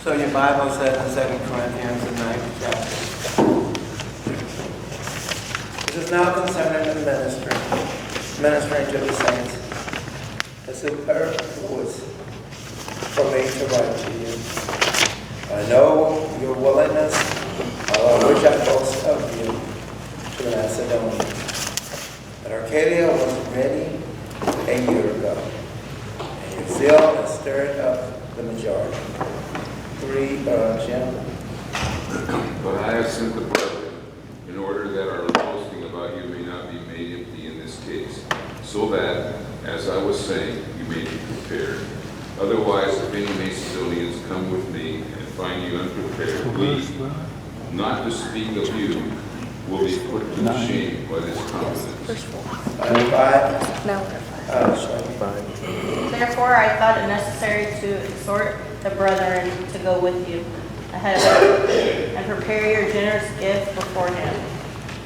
So your Bible says in 2 Corinthians, the 9th chapter. This is now concerning the ministering to the saints. It's superfluous for me to write to you. I know your willingness, which I boast of you, to Macedonia. But Arcadia was ready a year ago, and your zeal has stirred up the majority. Jim. But I have sent the brethren in order that our boasting about you may not be made empty in this case, so that, as I was saying, you may be prepared. Otherwise, if any Macedonians come with me and find you unprepared, we, not to speak of you, will be put to shame by this confidence. Verse 4. 5. No. Therefore, I thought it necessary to exhort the brethren to go with you ahead of you and prepare your generous gift beforehand,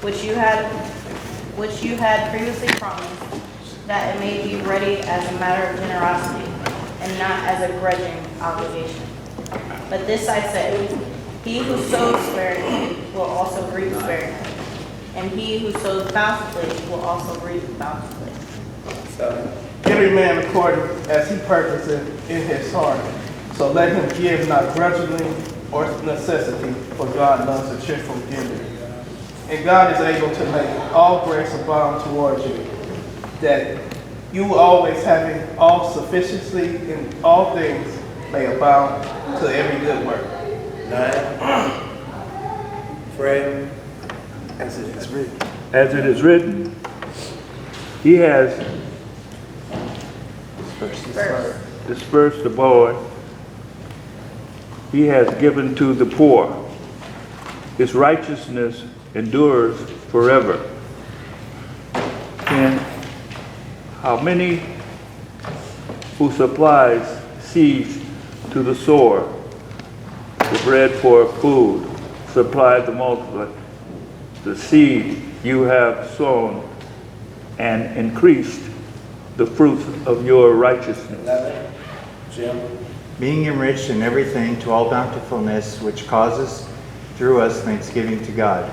which you had previously promised, that it may be ready as a matter of generosity and not as a grudging obligation. But this I say, he who sows sparingly will also reap sparingly, and he who sows bountifully will also reap bountifully. Every man according as he purposeth in his heart. So let him give not grudgingly or necessity, for God loves a cheerful giver. And God is able to make all grace abound towards you, that you always having all sufficiency in all things may abound to every good work. 9. Fred. As it is written. As it is written, he has dispersed the poor. He has given to the poor. His righteousness endures forever. And how many who supplies seeds to the sower, the bread for food, supplied the multitude, the seed you have sown, and increased the fruits of your righteousness. 11. Jim. Being enriched in everything to all bountifulness, which causes through us thanksgiving to God.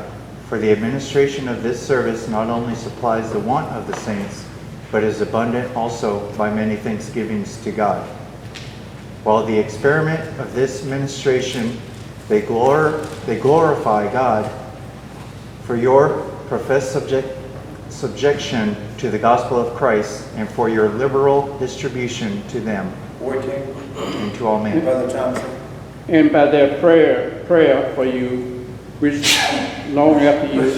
For the administration of this service not only supplies the want of the saints, but is abundant also by many thanksgivings to God. While the experiment of this ministration, they glorify God for your professed subjection to the gospel of Christ, and for your liberal distribution to them 14. and to all men. Brother Thompson. And by their prayer for you, which long after you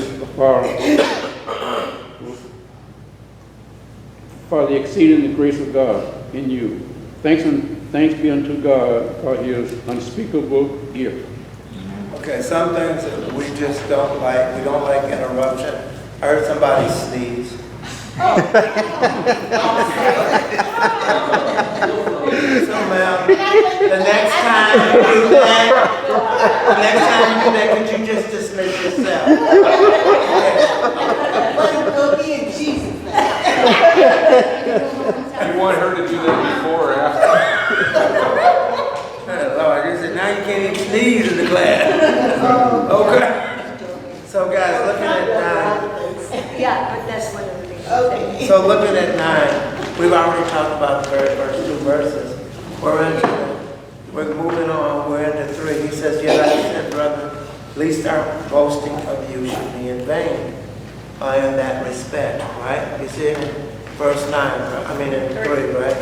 for the exceeding grace of God in you. Thanks be unto God for his unspeakable gift. Okay, some things that we just don't like. We don't like interruption. I heard somebody sneeze. So, ma'am, the next time you do that, could you just dismiss yourself? You want her to do that before or after? Lord, he said, now you can't even sneeze in the class. Okay. So, guys, looking at 9. Yeah, but that's one of the things. Okay. So, looking at 9, we've already talked about the very first 2 verses. We're moving on. We're into 3. He says, yet I said, brother, least our boasting of you should be in vain. In that respect, right? You see it in verse 9, in 3, right?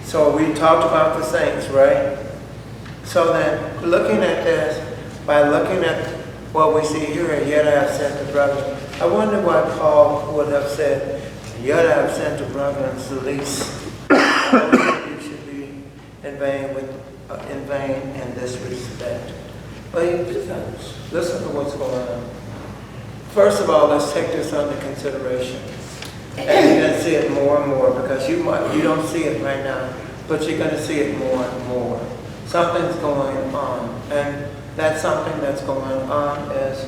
So we talked about the saints, right? So then, looking at this, by looking at what we see here, yet I have sent the brethren. I wonder why Paul would have said, yet I have sent the brethren to least you should be in vain in this respect. But listen to what's going on. First of all, let's take this under consideration. And you're going to see it more and more, because you don't see it right now, but you're going to see it more and more. Something's going on, and that something that's going on is,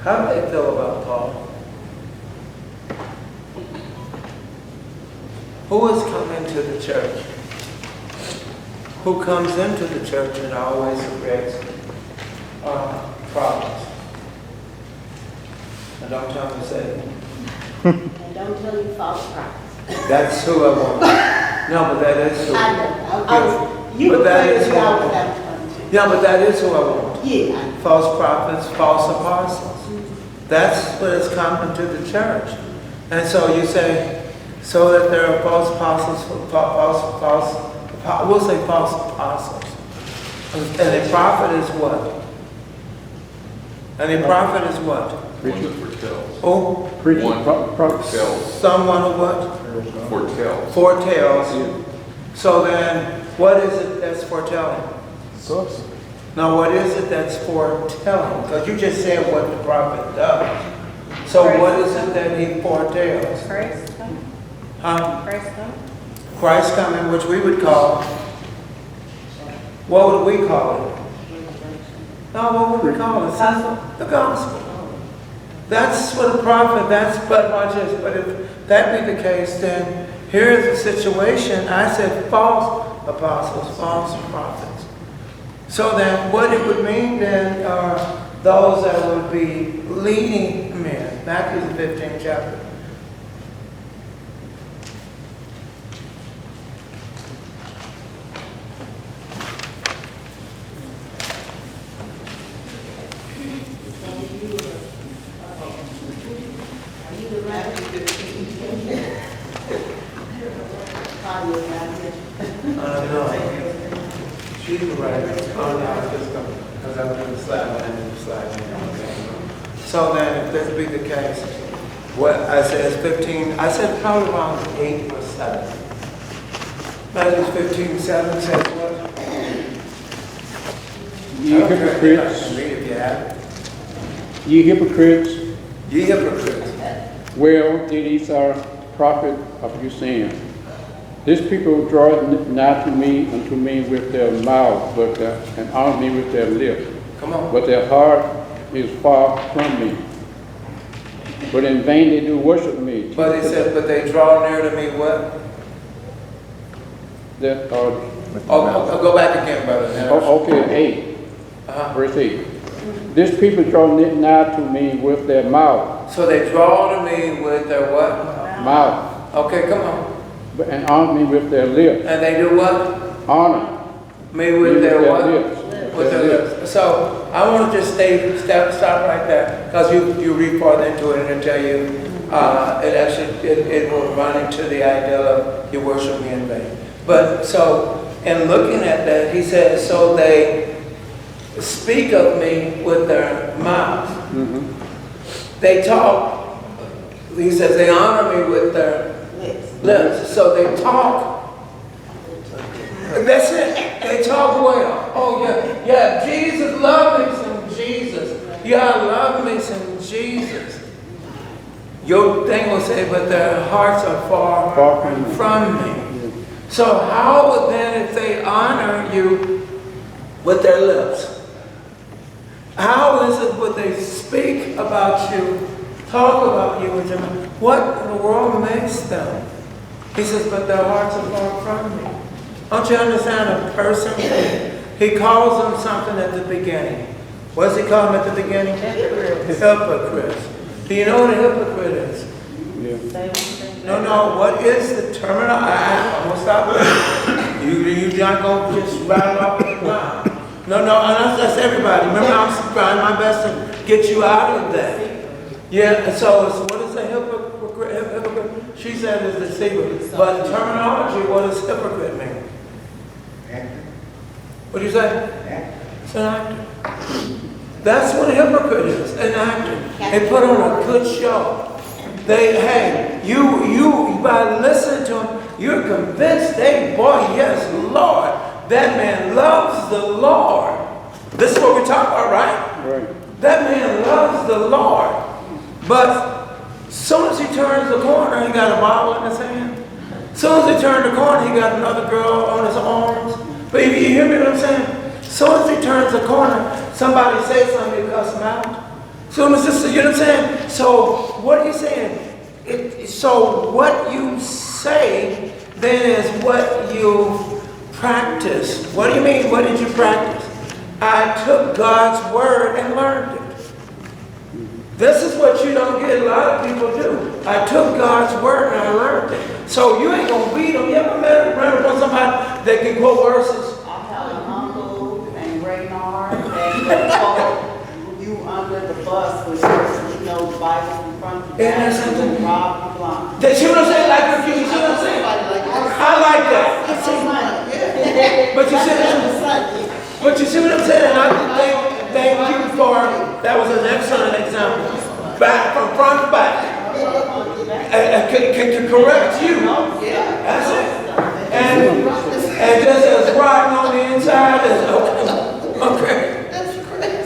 how do they feel about Paul? Who is coming to the church? who comes into the church and always creates problems. And don't tell me Satan. And don't tell you false prophets. That's who I want. No, but that is who. I know. You But were that crazy is who I out want. that one. Yeah, but that is who I want. Yeah. False prophets, false apostles. That's what has come into the church. And so you say, so that there are false apostles, we'll say false apostles. And a prophet is what? And a prophet is what? One that foretells. Oh, Preacher, One foretells. someone who what? Foretells. Foretells. So then, what is it that's foretelling? Sorcery. Now, what is it that's foretelling? Because you just said what the prophet does. So what is it that he foretells? Christ come? Huh? Christ come? Christ coming, which we would call, what would we call it? No, what would we call it? The gospel. That's what a prophet, but watch this, but if that be the case, then here's the situation. I said false apostles, false prophets. So then what it would mean then are those that would be leading men. Matthew the 15th chapter. She's right. Oh, no, I'm just going because I'm doing the slide and the slide. Okay. So then, if this be the case, what I said is 15, I said probably around 8 or 7. Matthew 15:7 says what? Ye hypocrites, Read if you have. ye hypocrites, Ye hypocrites. well did Esau prophet of you saying, this people draw nigh to me unto me with their mouth, and honor me with their lips. Come on. But their heart is far from me. But in vain they do worship me. But it says, but they draw near to me what? That, Go back again, brother. okay, 8, verse 8. This people draw nigh to me with their mouth. So they draw to me with their what? Mouth. Okay, come on. And honor me with their lips. And they do what? Honor Me with their what? lips. With their lips. So I want to just stop right there, because you read farther into it and it'll tell you it will run into the idea of you worship me in vain. But so in looking at that, he says, so they speak of me with their mouth. Mm-hmm. They talk. He says they honor me with their lips. So they talk. That's it. They talk well. Oh yeah, yeah. Jesus, love me some Jesus. Yeah, I love me some Jesus. Your thing will say, but their hearts are far from me. So how then, if they honor you with their lips, how is it would they speak about you, talk about you with them? What in the world makes them? He says, but their hearts are far from me. Don't you understand a person? He calls them something at the beginning. What does he call them at the beginning? Hypocrites. Do you know what a hypocrite is? Yeah. No. What is the terminology? I'm going to stop there. You're not going to just rattle off the ground. No, and that's everybody. Remember, I'm trying my best to get you out of that. Yeah, and so what is a hypocrite? She said it's deceiver. But in terminology, what does hypocrite mean? What do you say? It's an actor. That's what a hypocrite is, an actor. They put on a good show. You by listening to them, you're convinced, yes, Lord, that man loves the Lord. This is what we're talking about, right? Right. That man loves the Lord. But as soon as he turns the corner, he got a Bible in his hand. As soon as he turned the corner, he got another girl on his arms. But you hear me what I'm saying? As soon as he turns the corner, somebody says something, you cuss him out. Soon as this, you know what I'm saying? So what are you saying? So what you say then is what you practiced. What do you mean, what did you practice? I took God's word and learned it. This is what you don't get a lot of people do. I took God's word and I learned it. So you ain't going to beat them. You ever run upon somebody that can quote verses? I have an uncle named Raynard that told you under the bus with person who knows the Bible in front of you. Isn't that something? Rob you blind. That you know what I'm saying? Like, you see what I'm saying? I like that. But you see what I'm saying? And I thank you for, that was an excellent example. Back, from front to back. Can correct you. That's it. And just as rotten on the inside as okay.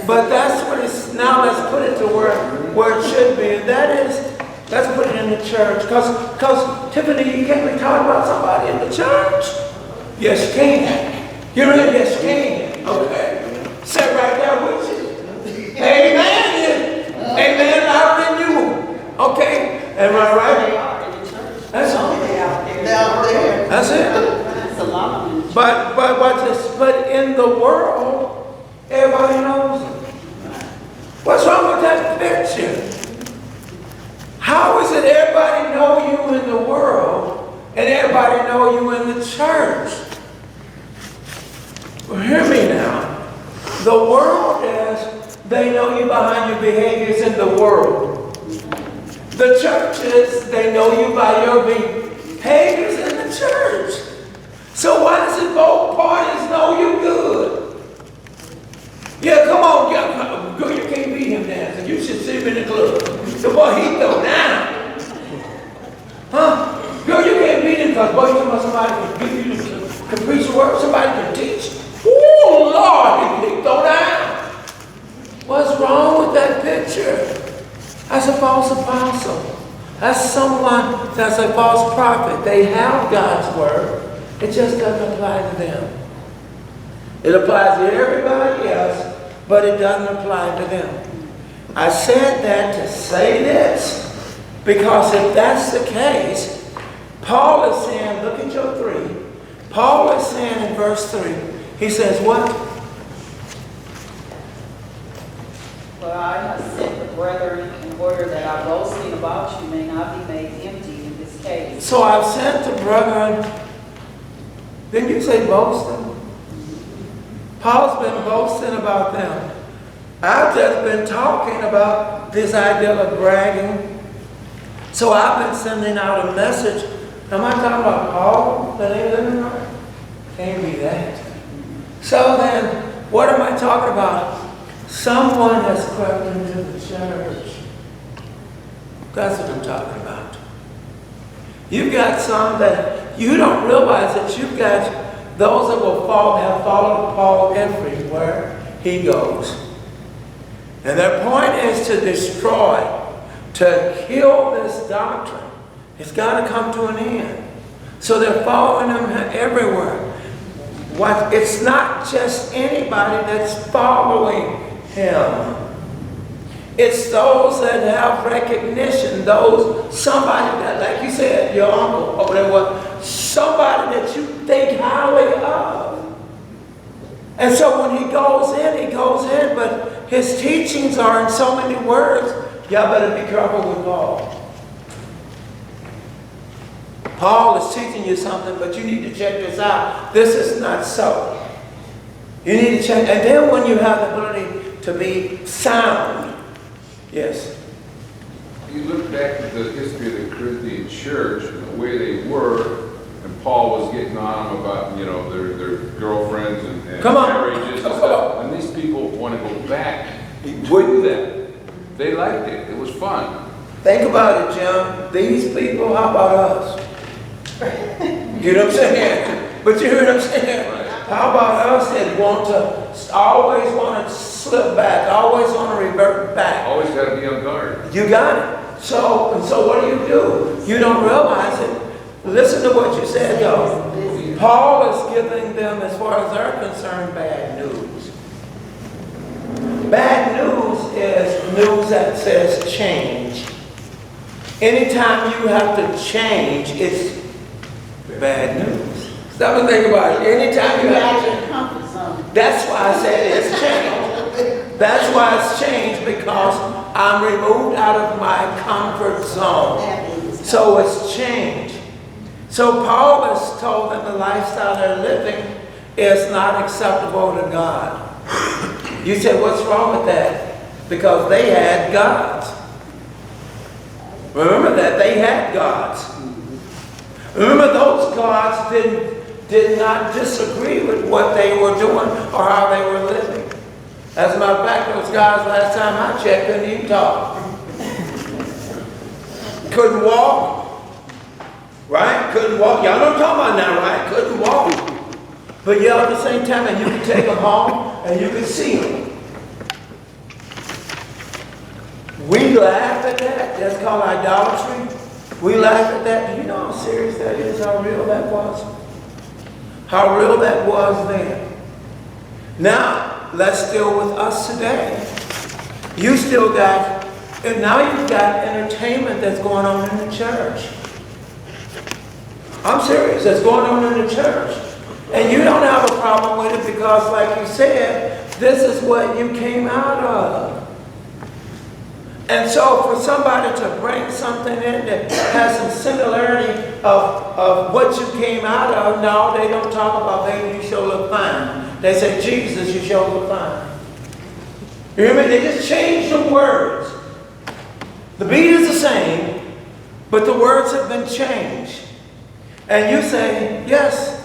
But that's what it's, now let's put it to where it should be. And that is, let's put it in the church. Because Tiffany, you can't be talking about somebody in the church. Yes, you can. You're in, yes, you can. Okay. Sit right there with you. Amen. Amen. Louder than you. Okay. Am I right? That's all. That's it. But watch this. But in the world, everybody knows it. What's wrong with that picture? How is it everybody know you in the world and everybody know you in the church? Well, hear me now. The world is, they know you behind your behaviors in the world. The churches, they know you by your behaviors in the church. So why does it both parties know you good? Yeah, come on, girl, you can't beat him dancing. You should see him in the club. The boy, he throw down. Huh? Girl, you can't beat him because, boy, you talking about somebody can give you, can preach the word, somebody can teach. Oh, Lord, he throw down. What's wrong with that picture? That's a false apostle. That's someone that's a false prophet. They have God's word. It just doesn't apply to them. It applies to everybody else, but it doesn't apply to them. I said that to say this, because if that's the case, Paul is saying, look at your 3. Paul is saying in verse 3, he says what? For I have sent the brethren in order that our boasting about you may not be made empty in this case. So I've sent the brethren. Didn't you say boasting? Paul's been boasting about them. I've just been talking about this idea of bragging. So I've been sending out a message. Am I talking about Paul that ain't living right? Can't be that. So then, what am I talking about? Someone has crept into the church. That's what I'm talking about. You've got some that you don't realize that you've got those that will have followed Paul everywhere he goes. And their point is to destroy, to kill this doctrine. It's got to come to an end. So they're following him everywhere. It's not just anybody that's following him. It's those that have recognition, somebody that, like you said, your uncle, or whatever, somebody that you think highly of. And so when he goes in, but his teachings are in so many words. Y'all better be careful with Paul. Paul is teaching you something, but you need to check this out. This is not so. You need to check. And then when you have the ability to be sound, yes. You look back at the history of the Corinthian church and the way they were, and Paul was getting on them about, their girlfriends and marriages and stuff. And these people want to go back to that. They liked it. It was fun. Think about it, Jim. These people, how about us? You know what I'm saying? But you hear what I'm saying? Right. How about us that always want to slip back, always want to revert back? Always got to be on guard. You got it. So what do? You don't realize it. Listen to what you said, though. Paul is giving them, as far as they're concerned, bad news. Bad news is news that says change. Anytime you have to change, it's bad news. It's Stop and think about it. Anytime you You out have, your comfort zone. that's why I said it's changed. That's why it's changed, because I'm removed out of my comfort zone. That is. So it's changed. So Paul has told them the lifestyle they're living is not acceptable to God. You say, what's wrong with that? Because they had gods. Remember that, they had gods. Remember, those gods did not disagree with what they were doing or how they were living. As a matter of fact, those guys, last time I checked, couldn't even talk. Couldn't walk. Right? Couldn't walk. Y'all know what I'm talking about now, right? Couldn't walk. But yet at the same time, and you can take them home and you can see them. We laugh at that. That's called idolatry. We laugh at that. Do you know how serious that is? How real that was? How real that was then. Now, let's deal with us today. You still got, and now you've got entertainment that's going on in the church. I'm serious. That's going on in the church. And you don't have a problem with it because, like you said, this is what you came out of. And so for somebody to bring something in that has some similarity of what you came out of, no, they don't talk about, baby, you sure look fine. They say, Jesus, you sure look fine. You hear me? They just change the words. The beat is the same, but the words have been changed. And you say, yes,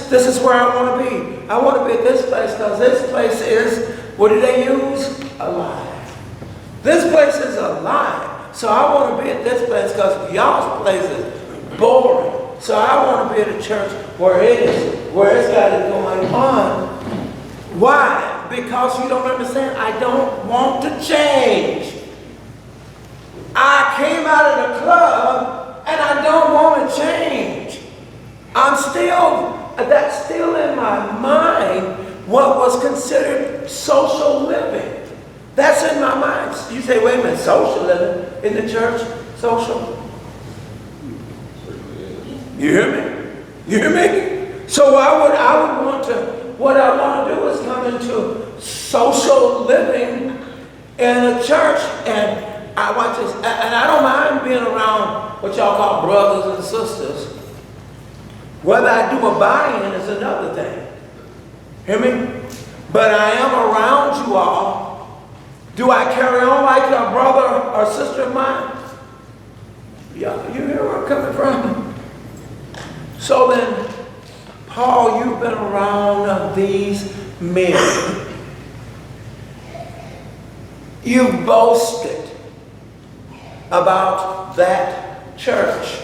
this is where I want to be. I want to be at this place because this place is, what do they use? Alive. This place is alive. So I want to be at this place because y'all's place is boring. So I want to be at a church where it's got it going on. Why? Because you don't understand. I don't want to change. I came out of the club and I don't want to change. That's still in my mind what was considered social living. That's in my mind. You say, wait a minute, social living in the church? Social? You hear me? You hear me? So I would want to, what I want to do is come into social living in a church, and I watch this, and I don't mind being around what y'all call brothers and sisters. Whether I do a buy-in is another thing. Hear me? But I am around you all. Do I carry on like a brother or sister of mine? Yeah, you hear where I'm coming from? So then, Paul, you've been around these men. You've boasted about that church.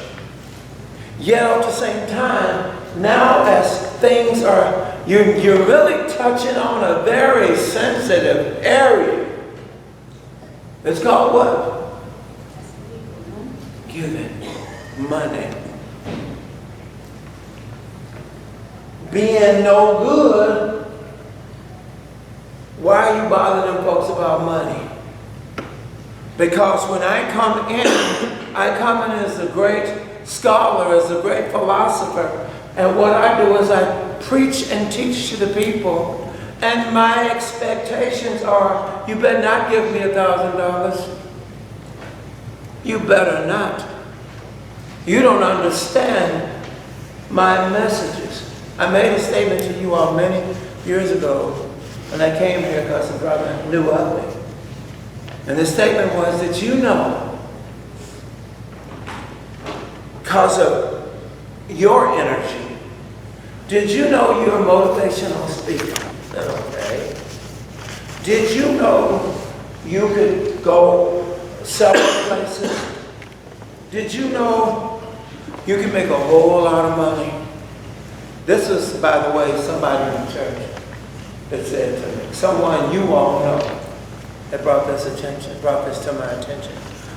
Yet at the same time, now as things are, you're really touching on a very sensitive area. It's called what? Giving money. Being no good. Why are you bothering them folks about money? Because when I come in as a great scholar, as a great philosopher, and what I do is I preach and teach to the people. And my expectations are, you better not give me $1,000. You better not. You don't understand my messages. I made a statement to you all many years ago, and I came here because the brother knew of me. And the statement was that you know, because of your energy, did you know you're a motivational speaker? Okay. Did you know you could go several places? Did you know you can make a whole lot of money? This is, by the way, somebody in the church that said to me, someone you all know that brought this to my attention.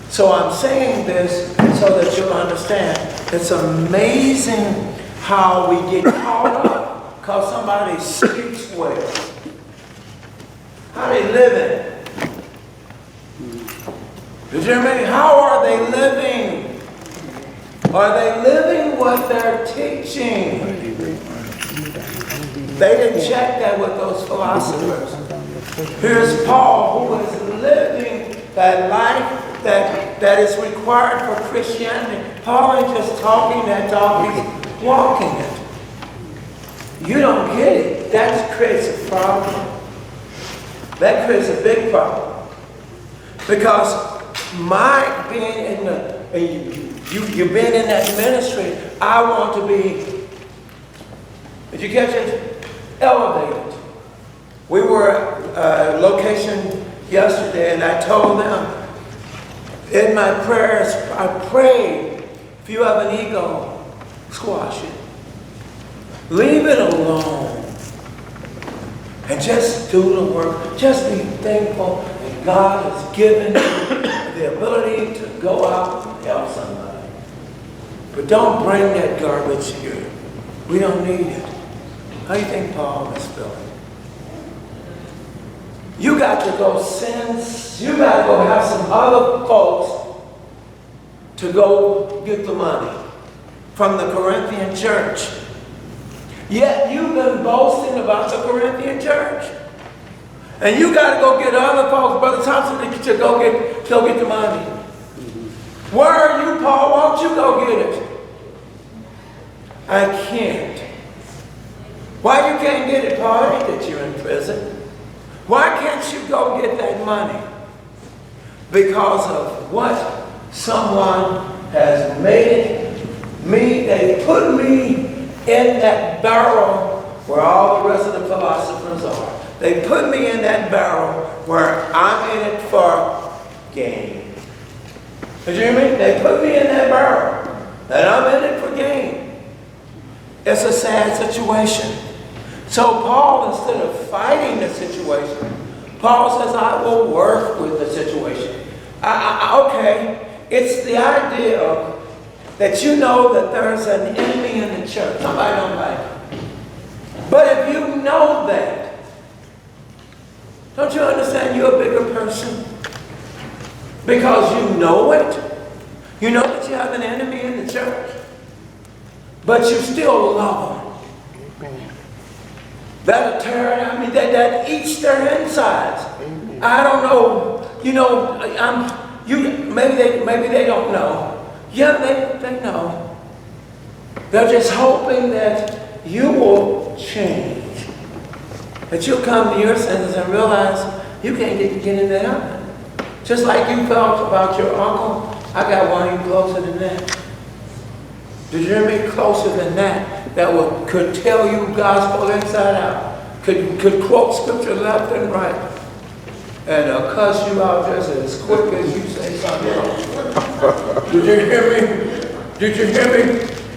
So I'm saying this so that you'll understand. It's amazing how we get caught up because somebody speaks well. How they living? Did you hear me? How are they living? Are they living what they're teaching. They didn't check that with those philosophers. Here's Paul, who is living that life that is required for Christianity. Paul ain't just talking that talk, he's walking it. You don't get it. That creates a problem. That creates a big problem. Because my being in you've been in that ministry, I want to be, did you catch it? Elevated. We were at a location yesterday and I told them, in my prayers, I prayed, if you have an ego, squash it. Leave it alone. And just do the work. Just be thankful that God has given you the ability to go out and help somebody. But don't bring that garbage here. We don't need it. How do you think Paul is feeling? You got to go you got to go have some other folks to go get the money from the Corinthian church. Yet you've been boasting about the Corinthian church. And you got to go get other folks, Brother Thompson, to go get the money. Where are you, Paul? Why don't you go get it? I can't. Why you can't get it, Paul? It ain't that you're in prison. Why can't you go get that money? Because of what someone has made me. They put me in that barrel where all the rest of the philosophers are. They put me in that barrel where I'm in it for gain. Did you hear me? They put me in that barrel and I'm in it for gain. It's a sad situation. So Paul, instead of fighting the situation, Paul says, I will work with the situation. Okay, it's the idea of that you know that there's an enemy in the church. Somebody don't like it. But if you know that, don't you understand you're a bigger person? Because you know it. You know that you have an enemy in the church. But you still love them. That'll tear it out. I mean, that eats their insides. I don't know. You know, maybe they don't know. Yeah, they know. They're just hoping that you will change. That you'll come to your senses and realize you can't get into heaven. Just like you felt about your uncle, I got one even closer than that. Did you hear me? Closer than that. That could tell you gospel inside out. Could quote scripture left and right. And cuss you out just as quick as you say something else. Did you hear me? Did you hear me?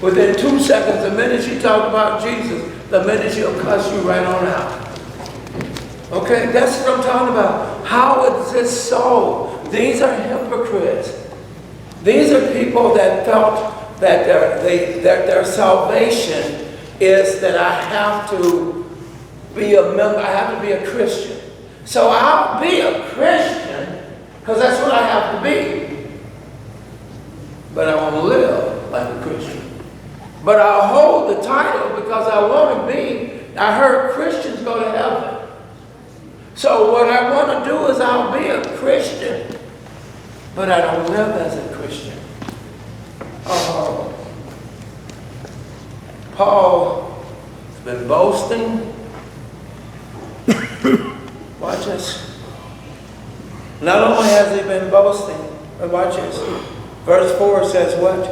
Within 2 seconds, the minute you talk about Jesus, the minute she'll cuss you right on out. Okay, that's what I'm talking about. How is this so? These are hypocrites. These are people that felt that their salvation is that I have to be a member, I have to be a Christian. So I'll be a Christian because that's what I have to be. But I want to live like a Christian. But I'll hold the title because I want to be. I heard Christians go to heaven. So what I want to do is I'll be a Christian, but I don't live as a Christian. Paul has been boasting. Watch this. Not only has he been boasting, but watch this. Verse 4 says what?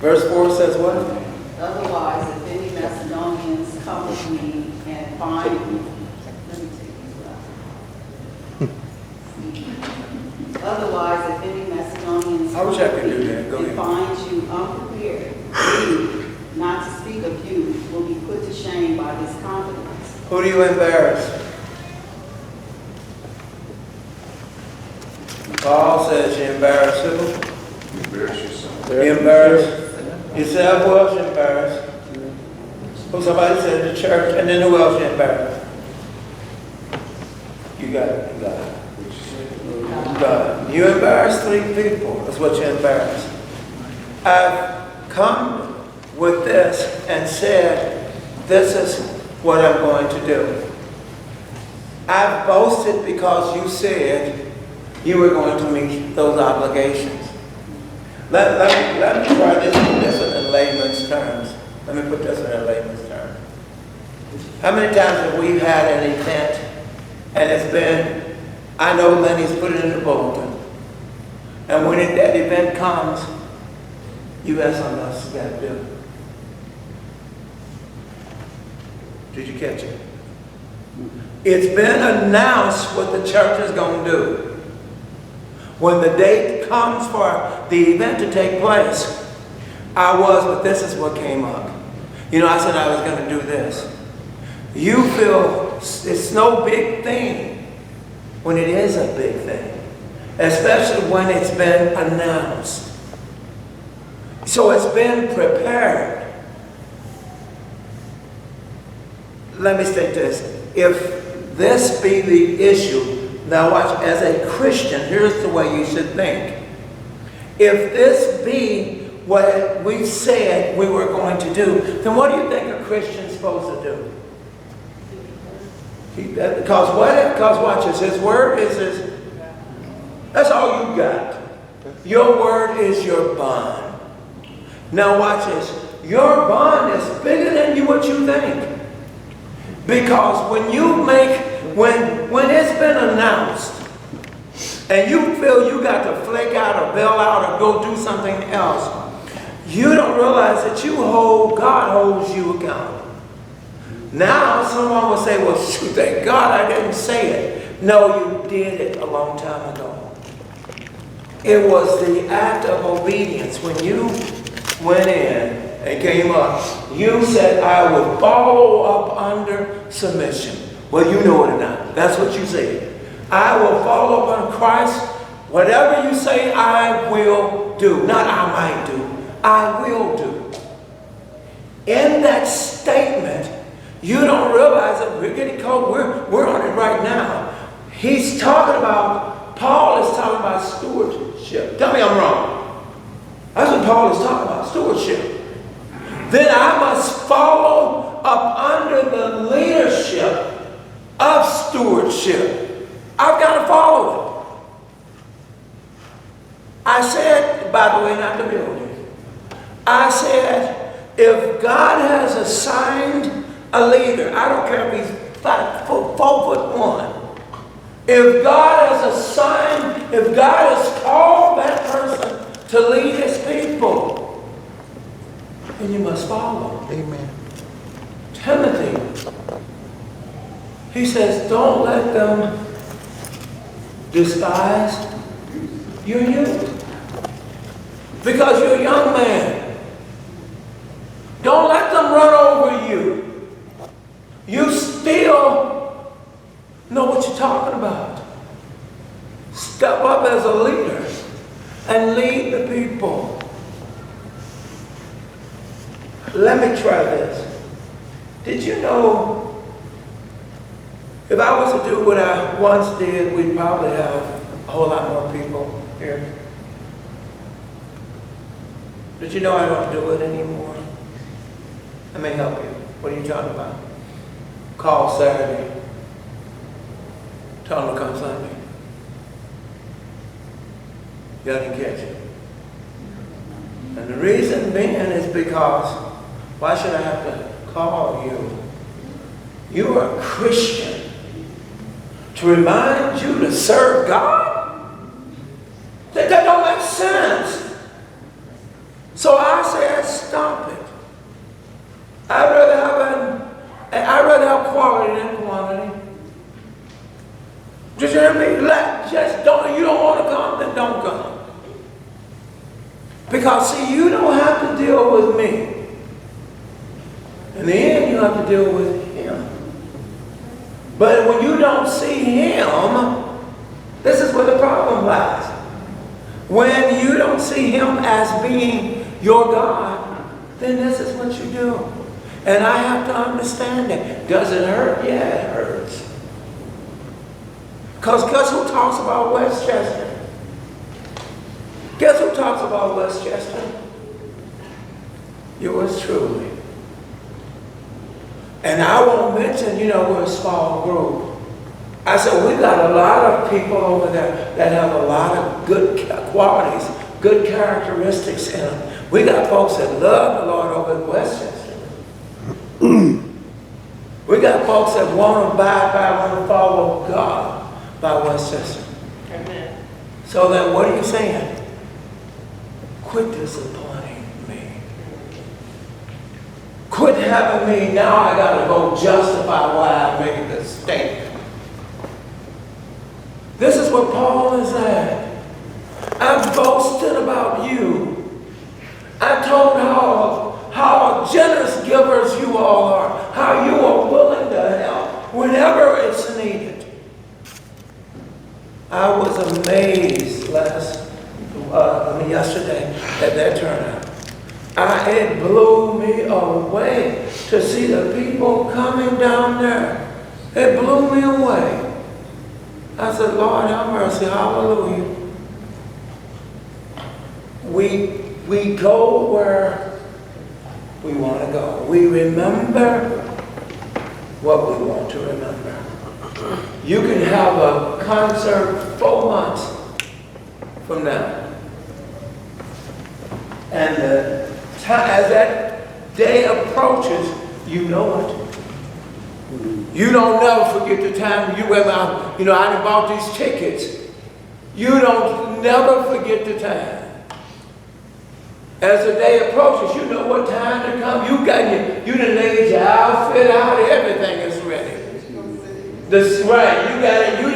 Verse 4 says what? Otherwise, if any Macedonians come with me and find you, let me take these out. Otherwise, if any Macedonians I wish I could do that. Go and ahead. find you unprepared, we, not to speak of you, will be put to shame by this confidence. Who do you embarrass? Paul says you embarrass who? Embarrass yourself. You embarrass yourself. Who else you embarrass? Who somebody said the church, and then who else you embarrass? You got it. You got it. God. You embarrass 3 people. That's what you embarrass. I've come with this and said, this is what I'm going to do. I've boasted because you said you were going to meet those obligations. Let me try this, put this in layman's terms. Let me put this in layman's terms. How many times have we had an event and it's been, I know Lenny's put it in the bulletin, and when that event comes, you have something else you got to do. Did you catch it? It's been announced what the church is going to do. When the date comes for the event to take place, but this is what came up. You know, I said I was going to do this. You feel it's no big thing when it is a big thing, especially when it's been announced. So it's been prepared. Let me state this. If this be the issue, now watch, as a Christian, here's the way you should think. If this be what we said we were going to do, then what do you think a Christian's supposed to do? Because watch this, his word is his, that's all you got. Your word is your bond. Now watch this, your bond is bigger than what you think. Because when you make, when it's been announced, and you feel you got to flake out or bail out or go do something else, you don't realize that God holds you accountable. Now someone will say, well, shoot, thank God I didn't say it. No, you did it a long time ago. It was the act of obedience. When you went in and came up, you said, I would follow up under submission. Well, you know it or not. That's what you said. I will follow up on Christ. Whatever you say, I will do. Not I might do. I will do. In that statement, you don't realize that we're getting caught. We're on it right now. He's talking about, Paul is talking about stewardship. Tell me I'm wrong. That's what Paul is talking about, stewardship. Then I must follow up under the leadership of stewardship. I've got to follow it. I said, by the way, not the building. I said, if God has assigned a leader, I don't care if he's 4'1". If God has assigned, if God has called that person to lead his people, then you must follow. Amen. Timothy, he says, don't let them despise your youth. Because you're a young man. Don't let them run over you. You still know what you're talking about. Step up as a leader and lead the people. Let me try this. Did you know, if I was to do what I once did, we'd probably have a whole lot more people here. Did you know I don't do it anymore? Let me help you. What are you talking about? Call Saturday. Tell them to come Sunday. Y'all didn't catch it. And the reason being is because, why should I have to call you? You are a Christian. To remind you to serve God? That don't make sense. So I said, stop it. I'd rather have quality than quantity. Just hear me? You don't want to come, then don't come. Because see, you don't have to deal with me. In the end, you have to deal with him. But when you don't see him, this is where the problem lies. When you don't see him as being your God, then this is what you do. And I have to understand it. Does it hurt? Yeah, it hurts. Because guess who talks about Westchester? Guess who talks about Westchester? Yours truly. And I won't mention, we're a small group. I said, we got a lot of people over there that have a lot of good qualities, good characteristics in them. We got folks that love the Lord over in Westchester. We got folks that want to abide by, want to follow God by Westchester. Amen. So then what are you saying? Quit disappointing me. Quit having me, now I got to go justify why I made this statement. This is what Paul is saying. I boasted about you. I told how generous givers you all are, how you are willing to help whenever it's needed. I was amazed yesterday at that turnout. It blew me away to see the people coming down there. It blew me away. I said, Lord have mercy, hallelujah. We go where we want to go. We remember what we want to remember. You can have a concert 4 months from now. And as that day approaches, you know it. You don't never forget the time you went out, I done bought these tickets. You don't never forget the time. As the day approaches, you know what time to come. You done laid your outfit out, everything is ready. That's right, you got it, you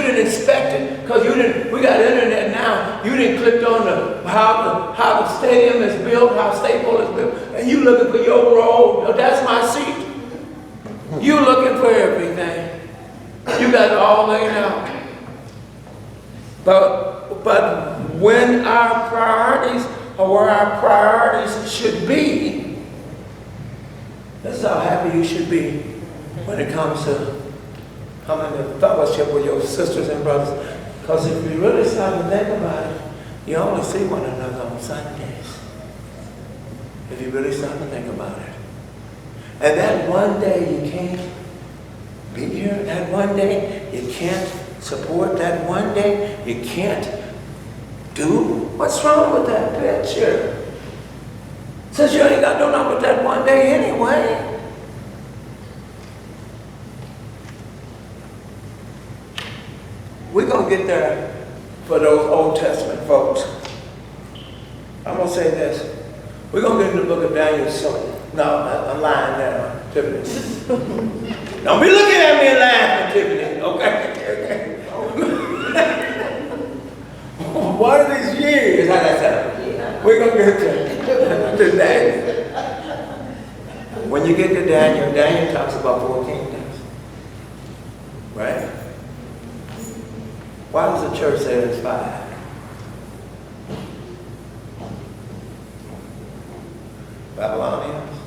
didn't expect it, because we got internet now. You didn't click on how the stadium is built, how Staples is built, and you looking for your row. Oh, that's my seat. You looking for everything. You got it all laid out. But when our priorities are where our priorities should be, that's how happy you should be when it comes to coming to fellowship with your sisters and brothers. Because if you really stop and think about it, you only see one another on Sundays. If you really stop and think about it. And that one day you can't be here, that one day you can't support, that one day you can't do. What's wrong with that picture? Says you ain't got no number with that one day anyway. We're going to get there for those Old Testament folks. I'm going to say this. We're going to get in the book of Daniel soon. No, I'm lying now, Tiffany. Don't be looking at me and laughing, Tiffany, okay? One of these years, how that sound? We're going to get to Daniel. When you get to Daniel, Daniel talks about 4 kingdoms. Right? Why does the church say there's 5? Babylonians,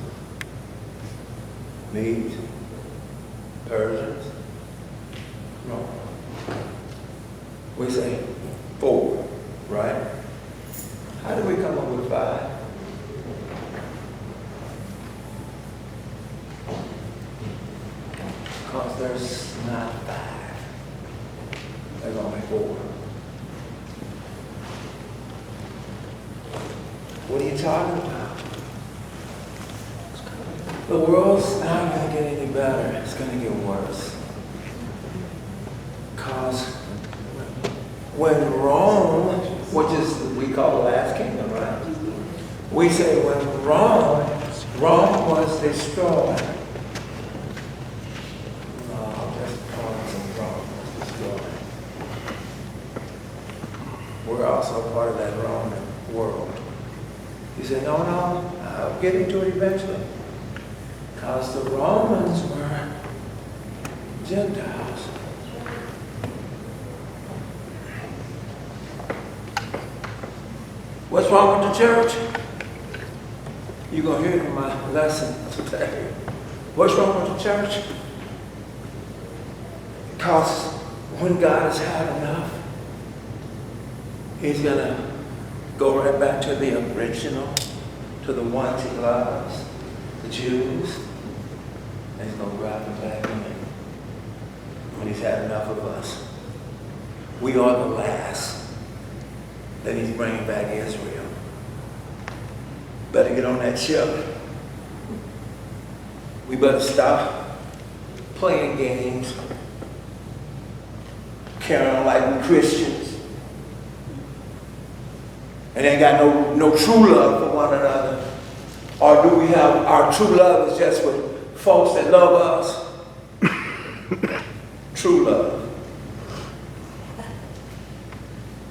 Medes, Persians, Rome. We say 4, right? How do we come up with 5? Because there's not 5. There's only 4. What are you talking about? The world's not going to get any better. It's going to get worse. Because when Rome, which is we call the last kingdom, right? We say when Rome was destroyed. We're also part of that Roman world. You say, no, I'll get into it eventually. Because the Romans were Gentiles. What's wrong with the church? You're going to hear it in my lesson today. What's wrong with the church? Because when God has had enough, He's going to go right back to the original, to the ones he loves, the Jews, and he's going to grab them back in when he's had enough of us. We are the last that he's bringing back Israel. Better get on that ship. We better stop playing games, carrying on like we Christians, and ain't got no true love for one another. Or do we have our true love is just with folks that love us? True love.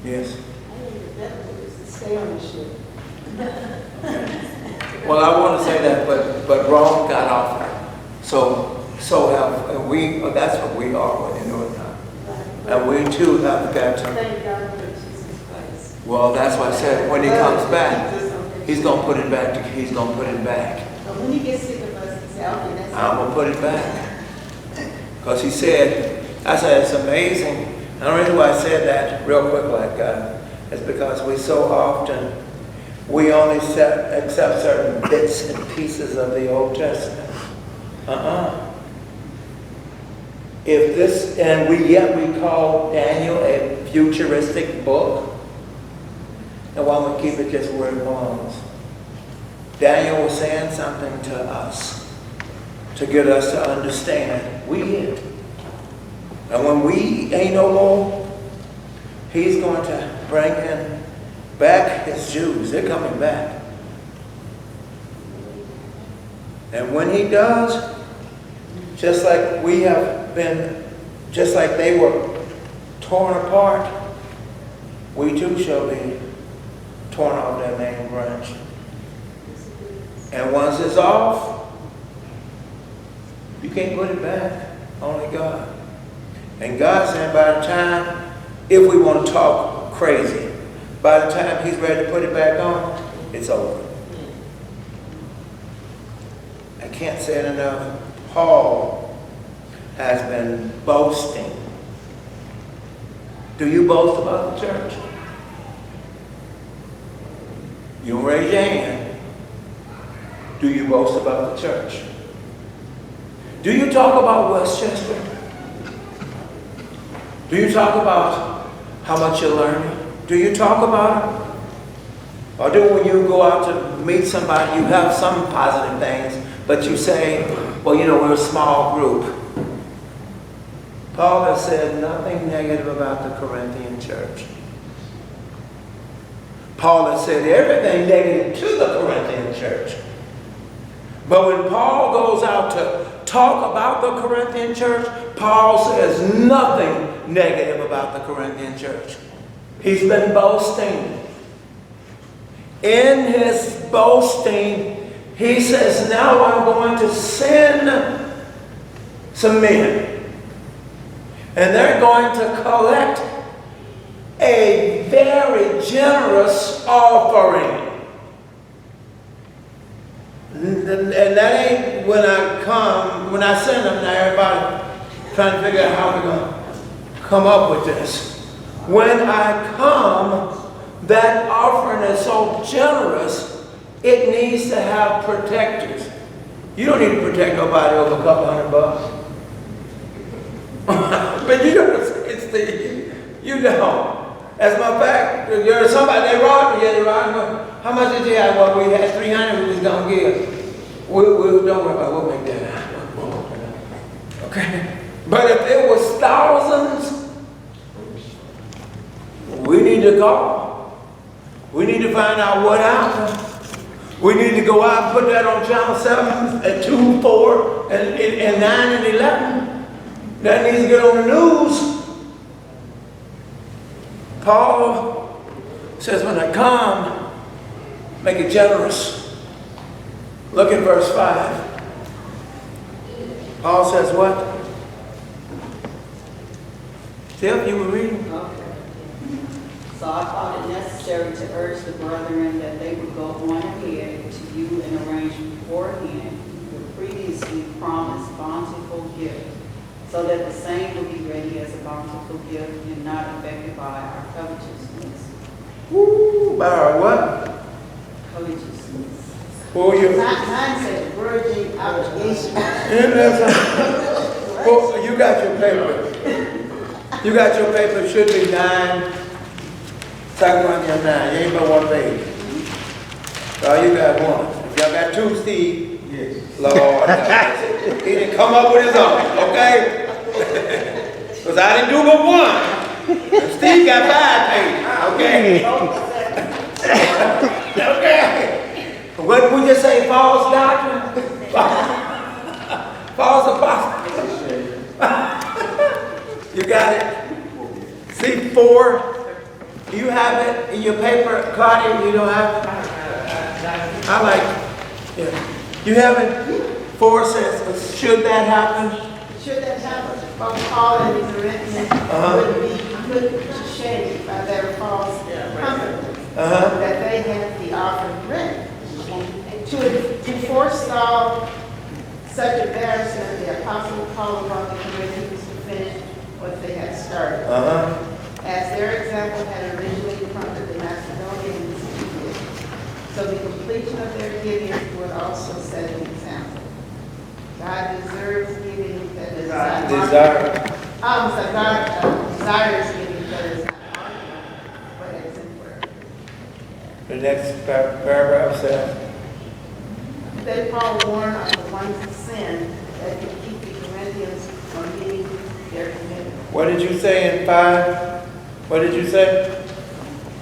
Yes. I think the devil is to stay on the ship. Well, I want to say that, but Rome got off it. So have we. That's what we are when you know it now. And we too have got to. Thank God for Jesus Christ. Well, that's why I said when he comes back, he's gonna put it back. He's gonna put it back. But when he gets sick of us, he's out and that's I'm gonna put it back. Because he said, I said it's amazing. And the reason why I said that real quick like that is because we so often we only accept certain bits and pieces of the Old Testament. If this, and yet we call Daniel a futuristic book, and why don't we keep it just where it belongs? Daniel was saying something to us to get us to understand we here. And when we ain't no more, he's going to bring in back his Jews. They're coming back. And when he does, just like we have been, just like they were torn apart, we too shall be torn off that main branch. And once it's off, you can't put it back. Only God. And God said by the time, if we want to talk crazy, by the time he's ready to put it back on, it's over. I can't say it enough. Paul has been boasting. Do you boast about the church? You don't raise your hand. Do you boast about the church? Do you talk about Westchester? Do you talk about how much you're learning? Do you talk about it? Or do when you go out to meet somebody, you have some positive things, but you say, well, you know, we're a small group. Paul has said nothing negative about the Corinthian church. Paul has said everything negative to the Corinthian church. But when Paul goes out to talk about the Corinthian church, Paul says nothing negative about the Corinthian church. He's been boasting. In his boasting, he says, now I'm going to send some men. And they're going to collect a very generous offering. And that ain't when I send them, now everybody trying to figure out how we're going to come up with this. When I come, that offering is so generous, it needs to have protectors. You don't need to protect nobody over a couple $100. But you know, it's the, you know. As a matter of fact, you're somebody, they robbed me, yeah, they robbed me. How much did you have? Well, we had 300 we was going to give. We'll don't worry about it, we'll make that happen. Okay? But if it was thousands, we need to call. We need to find out what happened. We need to go out and put that on Channel 7 at 2, 4, and 9 and 11. That needs to get on the news. Paul says, when I come, make it generous. Look at verse 5. Paul says what? Tiff, you were reading? Okay. So I thought it necessary to urge the brethren that they would go on ahead to you and arrange beforehand the previously promised bountiful gift, so that the same will be ready as a bountiful gift and not affected by our covetousness. Woo, borrow what? Covetousness. Who you? Mine says grudging obligation. Oh, you got your paper. You got your paper, it should be 9. Second on your 9, you ain't but one page. So you got one. If y'all got 2, Steve. Yes. Lord, he didn't come up with his own, okay? Because I didn't do but one. And Steve got 5 pages, okay? Okay. What did we just say, false doctrine? False apostle. You got it? See 4? Do you have it in your paper? Claudia, you don't have it? I like it. Yeah. You have it? 4 says, should that happen? Should that happen, both Paul and the Corinthians would be put to shame by their false confidence that they had the offering ready. To forestall such embarrassment, the Apostle called upon the Corinthians to finish what they had started. As their example had originally prompted the Macedonians to give. So the completion of their giving would also set an example. God deserves giving that is not so God desires giving that is not argument, but exemplary. The next paragraph says, Then Paul warned of the ones of sin that could keep the Corinthians from meeting their commitment. what did you say in 5? What did you say?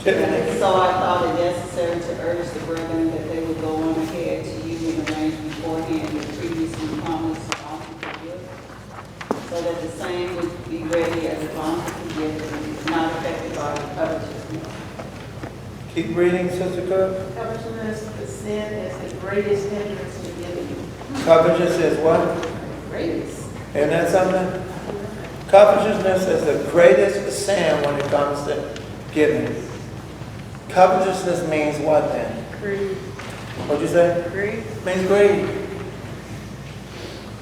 Tiffany? So I thought it necessary to urge the brethren that they would go on ahead to you and arrange beforehand the previously promised bountiful gift, so that the same would be ready as a bountiful gift and is not affected by covetousness. Keep reading, Sister Cook. Covetousness, the sin, is the greatest hindrance to giving. Covetousness is what? Greatest. Isn't that something? Covetousness is the greatest sin when it comes to giving. Covetousness means what then? Greed. What'd you say? Greed. Means greed.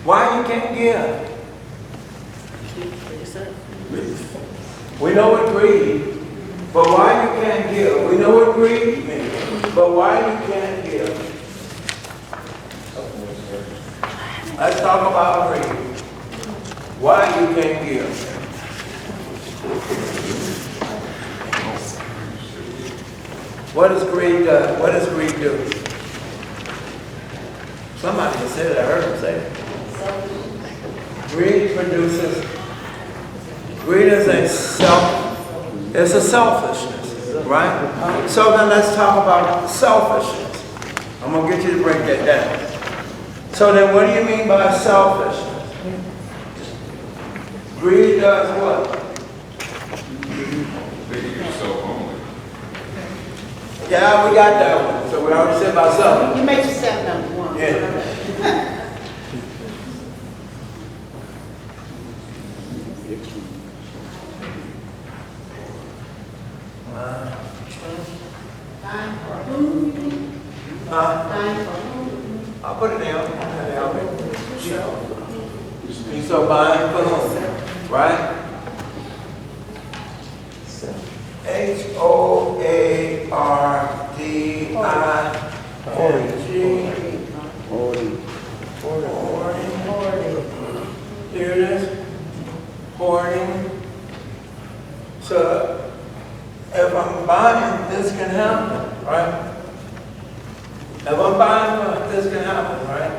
Why you can't give? We know what greed, but why you can't give? We know what greed means, but why you can't give? Let's talk about greed. Why you can't give? What does greed do? What does greed do? Somebody just said it, I heard him say it. Greed produces, greed is it's a selfishness, right? So then let's talk about selfishness. I'm going to get you to break that down. So then what do you mean by selfishness? Greed does what? Making yourself only. Yeah, we got that one. So we already said about something. You make yourself number one. Yeah. Dying for whom? Dying for whom? I'll put it down. You so buying for whom? Right? Hoarding. Here it is. Hoarding. So if I'm buying, this can happen, right? If I'm buying, this can happen, right?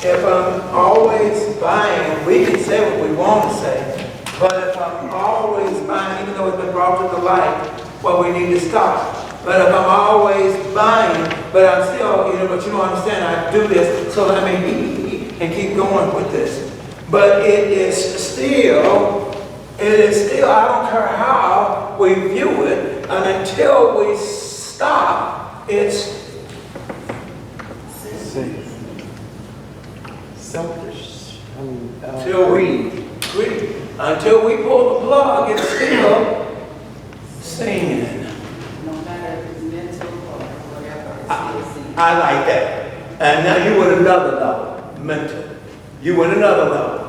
If I'm always buying, we can say what we want to say, but if I'm always buying, even though it's been brought to the light, well, we need to stop. But if I'm always buying, but I'm still, but you don't understand, I do this, so let me and keep going with this. But it is still, I don't care how we view it, and until we stop, it's Selfish. Until we pull the plug, it's still sin. No matter if it's mental or whatever. I like that. And now you went another level, mental. You went another level.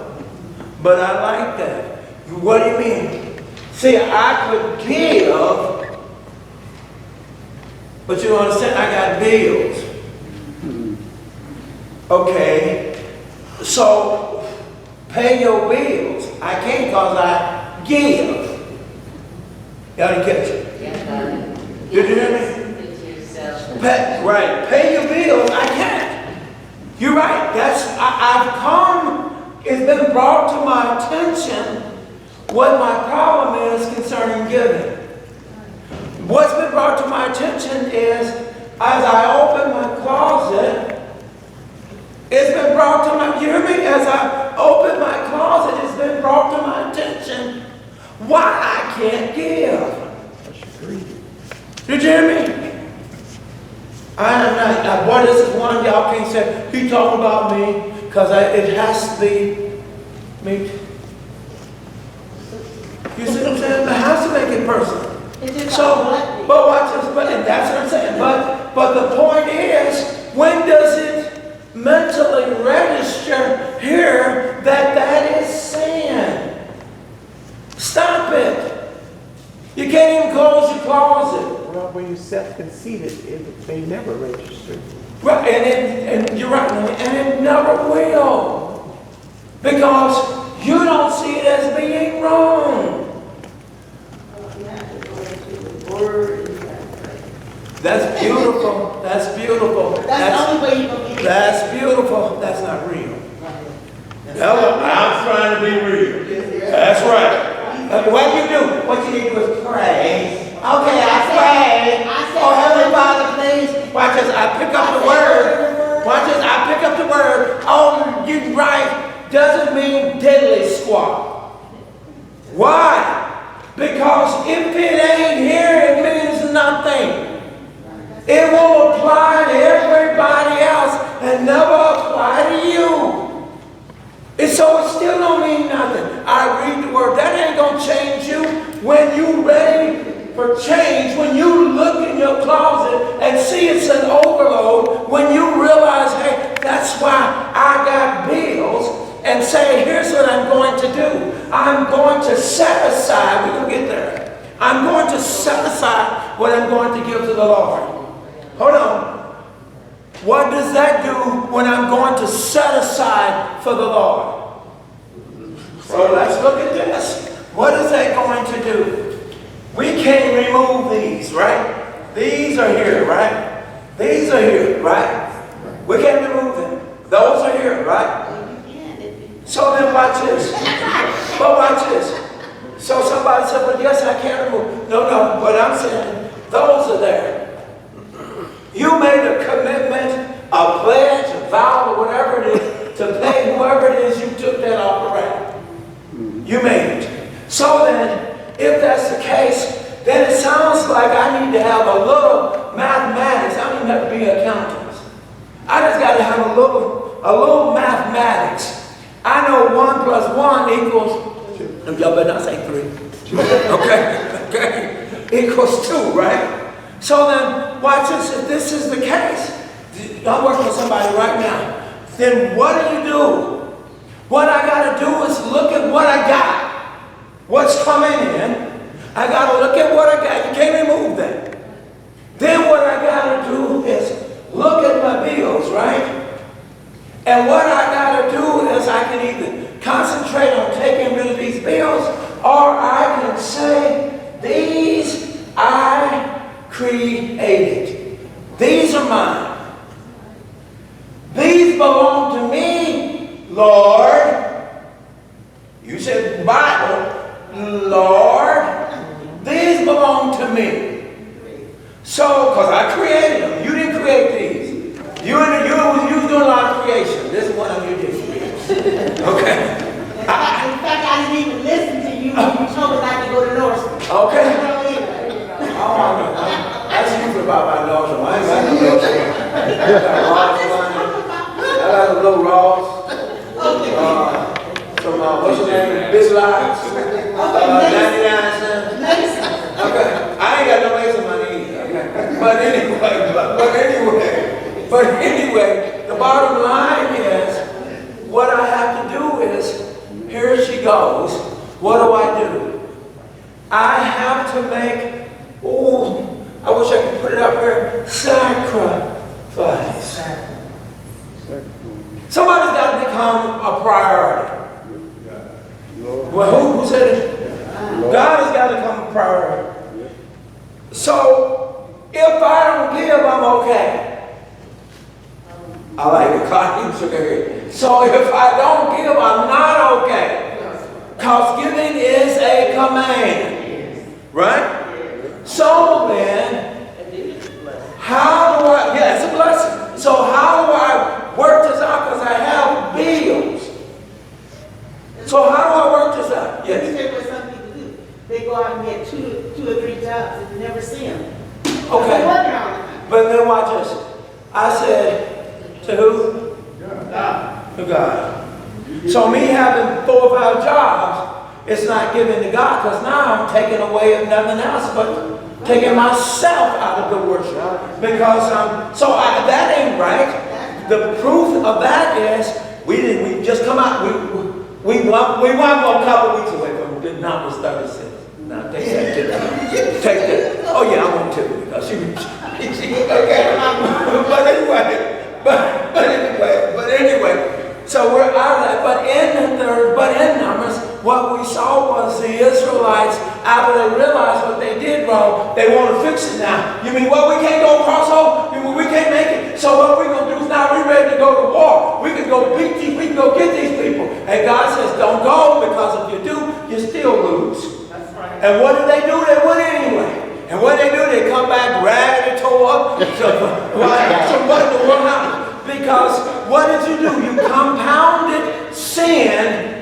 But I like that. What do you mean? See, I could give, but you understand, I got bills. Okay, so pay your bills. I can't because I give. Y'all didn't catch it? Did you hear me? Right, pay your bills. I can't. You're right. I've come. It's been brought to my attention what my problem is concerning giving. What's been brought to my attention is, as I open my closet, it's been brought to my, you hear me? As I open my closet, it's been brought to my attention why I can't give. Did you hear me? I'm not, boy, this is one y'all can't say, he talking about me, because it has to be me. You see what I'm saying? It has to make it personal. So, but watch this, and that's what I'm saying. But the point is, when does it mentally register here that is sin? Stop it. You can't even close your closet. Well, when you're self-conceited, it may never register. Right, and you're right, and it never will. Because you don't see it as being wrong. That's beautiful. That's beautiful. That's the only way you can get it. That's beautiful. That's not real. I'm trying to be real. That's right. What you do? What you need to do is pray. Okay, I pray. Oh, Heavenly Father, please. Watch this. I pick up the word. Watch this. I pick up the word. Oh, you're right. Doesn't mean diddly squat. Why? Because if it ain't here, it means nothing. It will apply to everybody else and never apply to you. And so it still don't mean nothing. I read the word. That ain't going to change you when you ready for change, when you look in your closet and see it's an overload, when you realize, hey, that's why I got bills, and say, here's what I'm going to do. I'm going to set aside, we're going to get there. I'm going to set aside what I'm going to give to the Lord. Hold on. What does that do when I'm going to set aside for the Lord? So let's look at this. What is that going to do? We can't remove these, right? These are here, right? These are here, right? We can't remove them. Those are here, right? So then watch this. But watch this. So somebody said, well, yes, I can remove. No, but I'm saying those are there. You made a commitment, a pledge, a vow, or whatever it is, to pay whoever it is you took that off the rack. You made it. So then, if that's the case, then it sounds like I need to have a little mathematics. I don't even have to be an accountant. I just got to have a little mathematics. I know 1 plus 1 equals, y'all better not say 3. Okay, equals 2, right? So then, watch this. If this is the case, I'm working with somebody right now. Then what do? What I got to do is look at what I got. What's coming in. I got to look at what I got. You can't remove that. Then what I got to do is look at my bills, right? And what I got to do is I can either concentrate on taking rid of these bills, or I can say, these I created. These are mine. These belong to me, Lord. You said Bible, Lord. These belong to me. So, because I created them. You didn't create these. You was doing a lot of creation. This is one of your did create. Okay. In fact, I didn't even listen to you when you told us I could go to Northern. Okay. That's usually about my Northern. I ain't got no Northern. I got a little Ross. Some, what's your name? Big Lots. 99 cents. Okay. I ain't got no lace in my knees. Okay. But anyway, the bottom line is, what I have to do is, here she goes. What do? I have to make, oh, I wish I could put it up here, sacrifice. Somebody's got to become a priority. Well, who said it? God has got to become a priority. So, if I don't give, I'm okay. I like the clock. So if I don't give, I'm not okay. Because giving is a command. Right? So then, how do I, yeah, it's a blessing. So how do I work this out? Because I have bills. So how do I work this out? Yes. Yes. You what some people do. They go out and get two or three jobs and you never see them. Okay. They're working all the time. But then watch this. I said, to who? God. To God. So me having 4 or 5 jobs, it's not giving to God, because now I'm taking away of nothing else but taking myself out of the worship. Because that ain't right. The proof of that is we just come out. We won a couple weeks away from the number 36. Now take that. Take that. Oh yeah, I want to because she okay. But anyway. So we're out of that. But in Numbers, what we saw was the Israelites, after they realized what they did wrong, they want to fix it now. You mean, well, we can't go across home? You mean, we can't make it. So what we're going to do is now we're ready to go to war. We can go beat these, we can go get these people. And God says, don't go, because if you do, you still lose. That's right. And what did they do? They went anyway. And what they do, they come back ragged and tore up. So what happened? Because what did you do? You compounded sin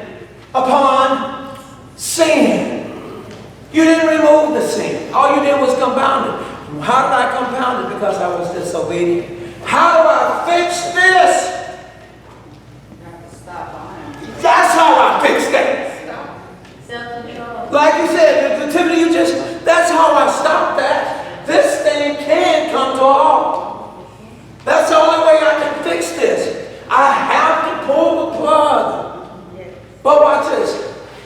upon sin. You didn't remove the sin. All you did was compound it. How did I compound it? Because I was disobedient. How do I fix this? That's how I fix that. Like you said, Tiffany, that's how I stop that. This thing can come to a halt. That's the only way I can fix this. I have to pull the plug. But watch this.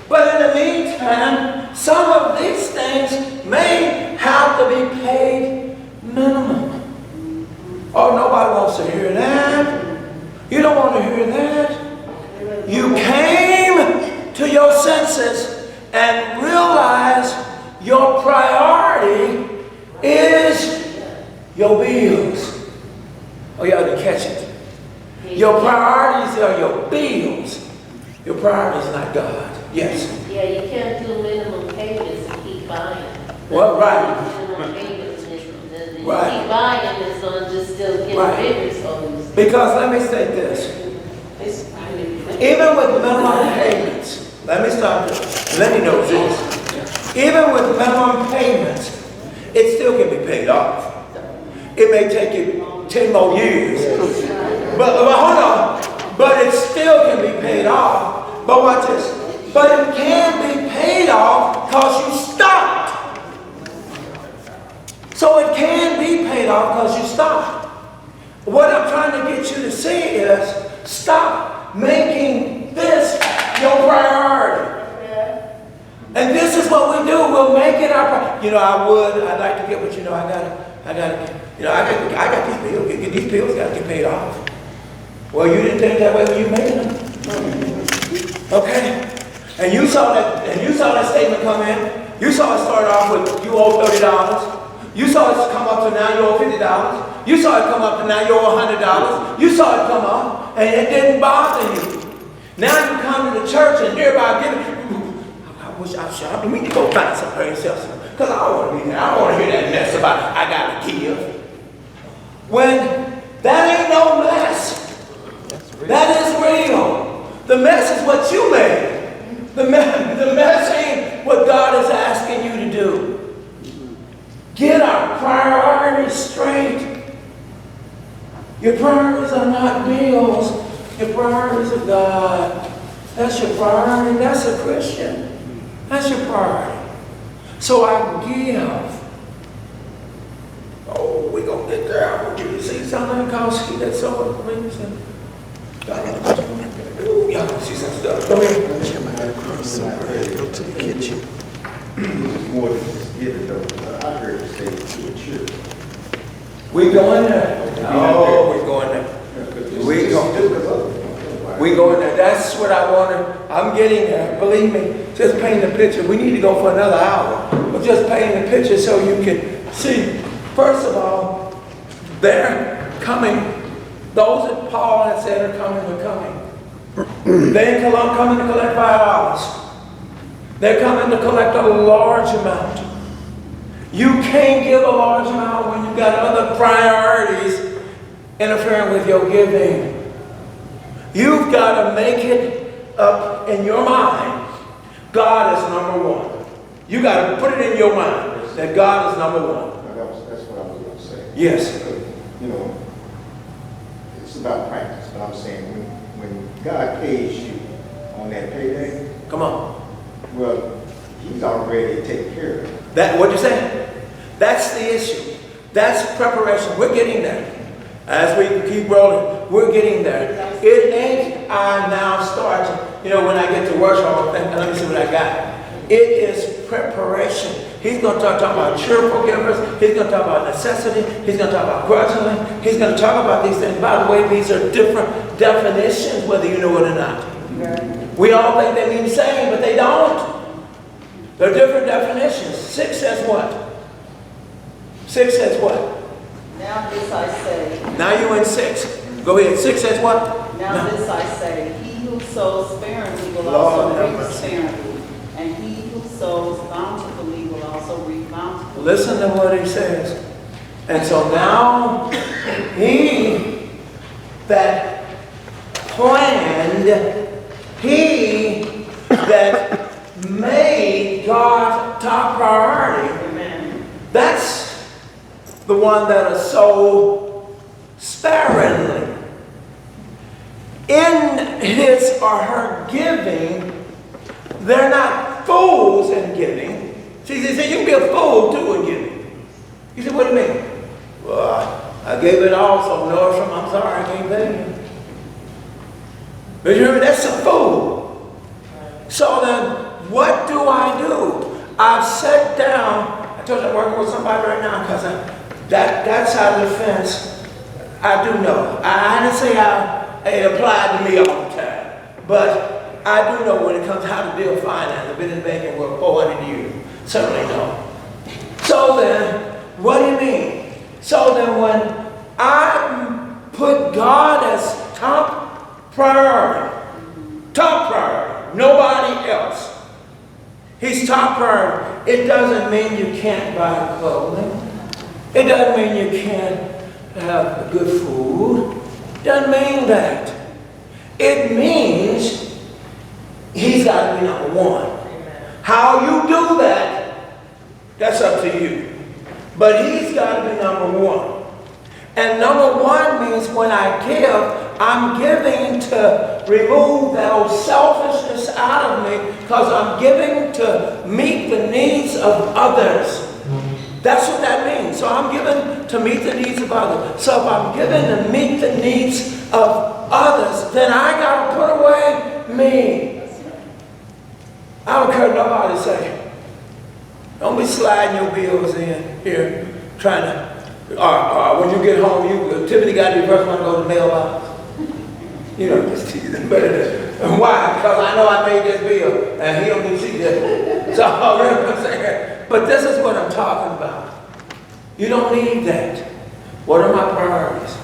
But in the meantime, some of these things may have to be paid minimum. Oh, nobody wants to hear that. You don't want to hear that. You came to your senses and realize your priority is your bills. Oh, y'all didn't catch it. Your priorities are your bills. Your priority is not God. Yes. Yeah, you can't do minimum payments and keep buying. Well, right. Minimum payments, and Right. keep buying, it's gonna just still get Right. bigger, so. Because let me say this. Even with minimum payments, let me stop this. Let me know this. Even with minimum payments, it still can be paid off. It may take you 10 more years. But hold on. But it still can be paid off. But watch this. But it can be paid off because you stopped. So it can be paid off because you stopped. What I'm trying to get you to see is stop making this your priority. And this is what we do. We'll make it our priority. I'd like to get what I got these bills. These bills got to get paid off. Well, you didn't think that way when you made them. Okay? And you saw that statement come in. You saw it start off with you owe $30. You saw it come up to now you owe $50. You saw it come up to now you owe $100. You saw it come up and it didn't bother you. Now you come to the church and hear about giving. I wish I need to go find somewhere and sell some. Because I don't want to be there. I don't want to hear that mess about I got to give. When that ain't no mess. That is real. The mess is what you made. The mess ain't what God is asking you to do. Get our priorities straight. Your priorities are not bills. Your priorities are God. That's your priority. That's a Christian. That's your priority. So I give. Oh, we're going to get there. I want you to see something called that's so amazing. Ooh, y'all see some stuff. Go ahead. Go to the kitchen. It's more than just giving though. I heard you say to a church. We going there? Oh, we going there. We going there. That's what I wanted. I'm getting there. Believe me, just paint the picture. We need to go for another hour. But just paint the picture so you can see. First of all, they're coming. Those that Paul had said are coming are coming. They ain't coming to collect $5. They're coming to collect a large amount. You can't give a large amount when you've got other priorities interfering with your giving. You've got to make it up in your mind. God is number one. You got to put it in your mind that God is number one. That's what I was going to say. Yes. You know, it's about practice, but I'm saying when God pays you on that payday, come on. Well, He's already taken care of it. That, what'd you say? That's the issue. That's preparation. We're getting there. As we keep rolling, we're getting there. It ain't I now start, you know, when I get to worship, I'll think, let me see what I got. It is preparation. He's going to talk about cheerful givers. He's going to talk about necessity. He's going to talk about grudgingly. He's going to talk about these things. By the way, these are different definitions, whether you know it or not. We all think they mean the same, but they don't. They're different definitions. 6 says what? 6 says what? Now this I say. Now you in 6. Go ahead. 6 says what? Now this I say, he who sows sparingly will Lord also have reap mercy. sparingly, and he who sows bountifully will also reap bountifully. Listen to what he says. And so now, he that planned, he that made God top priority, that's the one that is so sparingly. In his or her giving, they're not fools in giving. See, they say you can be a fool too in giving. You say, what do you mean? Well, I gave it all, so Nordstrom, I'm sorry, I can't pay you. But you remember, that's a fool. So then, what do? I've sat down, I told you I'm working with somebody right now because that side of the fence, I do know. I didn't say how it applied to me all the time, but I do know when it comes to how to deal finance. I've been in banking for 400 years. Certainly know. So then, what do you mean? So then when I put God as top priority, nobody else, He's top priority. It doesn't mean you can't buy clothing. It doesn't mean you can't have good food. It doesn't mean that. It means He's got to be number one. How you do that, that's up to you. But He's got to be number one. And number one means when I give, I'm giving to remove that old selfishness out of me because I'm giving to meet the needs of others. That's what that means. So I'm giving to meet the needs of others. So if I'm giving to meet the needs of others, then I got to put away me. I don't care what nobody say. Don't be sliding your bills in here, trying to, when you get home, Tiffany got to be the first one to go to the mailbox. You know, just teasing. And why? Because I know I made this bill, and he don't even see that. So, you know what I'm saying? But this is what I'm talking about. You don't need that. What are my priorities?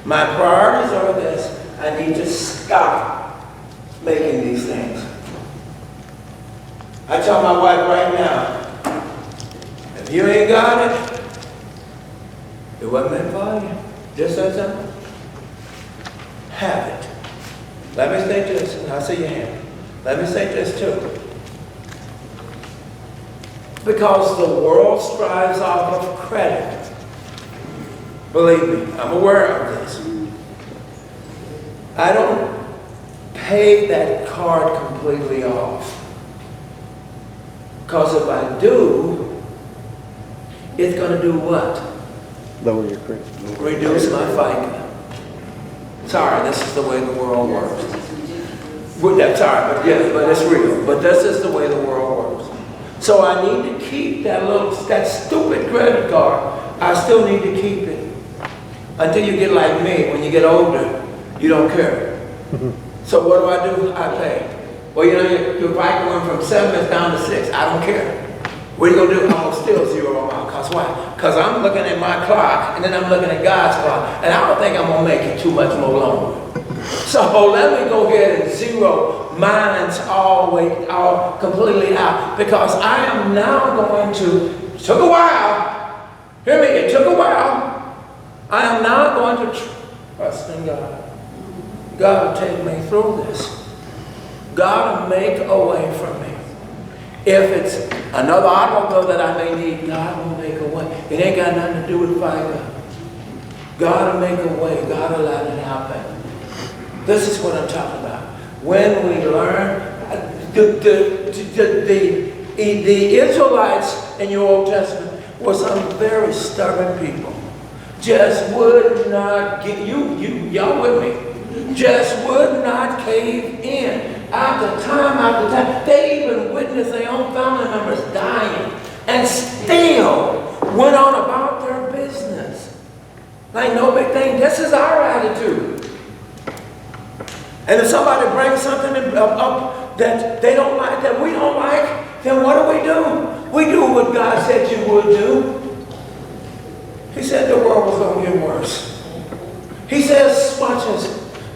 My priorities are this. I need to stop making these things. I tell my wife right now, if you ain't got it, it wasn't meant for you. Just that simple. Have it. Let me say this, and I see your hand. Let me say this too. Because the world strives off of credit. Believe me, I'm aware of this. I don't pay that card completely off. Because if I do, it's going to do what? Lower your credit. Reduce my FICA. Sorry, this is the way the world works. Sorry, but yes, but it's real. But this is the way the world works. So I need to keep that stupid credit card. I still need to keep it. Until you get like me, when you get older, you don't care. So what do? I pay. Well, you know, your bike going from 7 down to 6. I don't care. What are you going to do? I'm going to still zero them out. Because why? Because I'm looking at my clock, and then I'm looking at God's clock. And I don't think I'm going to make it too much more longer. So let me go ahead and zero mine's all completely out. Because I am now going to, it took a while. Hear me, it took a while. I am now going to trust in God. God will take me through this. God will make a way for me. If it's another automobile that I may need, God will make a way. It ain't got nothing to do with fire. God will make a way. God will let it happen. This is what I'm talking about. When we learn, the Israelites in your Old Testament were some very stubborn people. Just would not get, y'all with me? Just would not cave in. After time, they even witnessed their own family members dying and still went on about their business. Like no big thing. This is our attitude. And if somebody brings something up that they don't like, that we don't like, then what do? We do what God said you would do. He said the world was going to get worse. He says, watch this,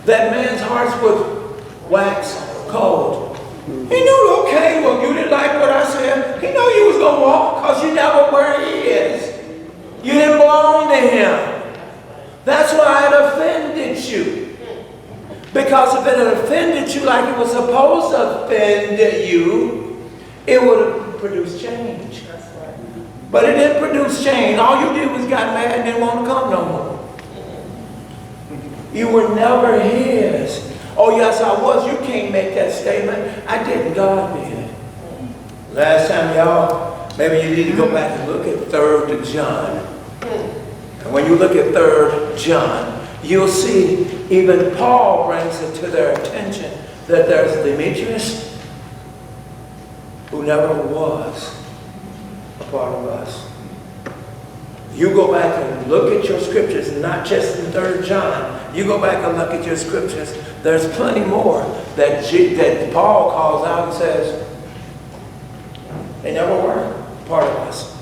that man's hearts would wax cold. He knew, okay, well, you didn't like what I said. He knew you was going to walk because you never where he is. You didn't belong to him. That's why it offended you. Because if it had offended you like it was supposed to offend you, it would have produced change. But it didn't produce change. All you did was got mad and didn't want to come no more. You were never his. Oh, yes, I was. You can't make that statement. I didn't. God did. Last time, y'all, maybe you need to go back and look at 3rd John. And when you look at 3rd John, you'll see even Paul brings it to their attention that there's Demetrius who never was a part of us. You go back and look at your scriptures, not just in 3rd John. You go back and look at your scriptures. There's plenty more that Paul calls out and says, they never were part of us.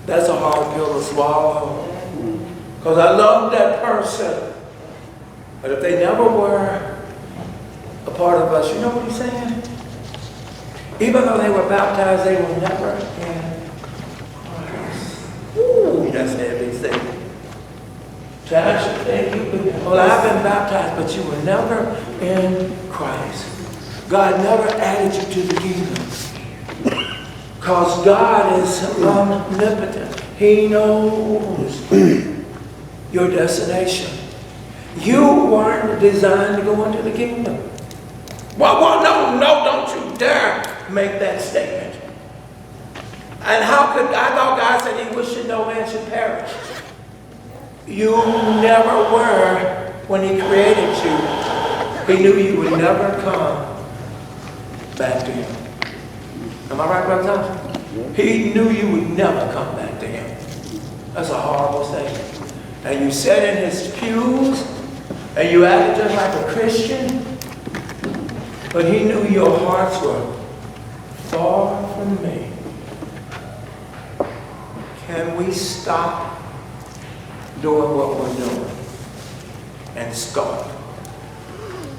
That's a hard pill to swallow. Because I love that person. But if they never were a part of us, you know what he's saying? Even though they were baptized, they were never in Christ. Ooh, that's heavy thing. Josh, thank you. Well, I've been baptized, but you were never in Christ. God never added you to the kingdom. Because God is omnipotent. He knows your destination. You weren't designed to go into the kingdom. Well, no, don't you dare make that statement. And how could, I thought God said he wished that no man should perish. You never were when he created you. He knew you would never come back to him. Am I right, Brother Thompson? He knew you would never come back to him. That's a horrible statement. And you sat in his pews, and you acted just like a Christian, but he knew your hearts were far from me. Can we stop doing what we're doing and start?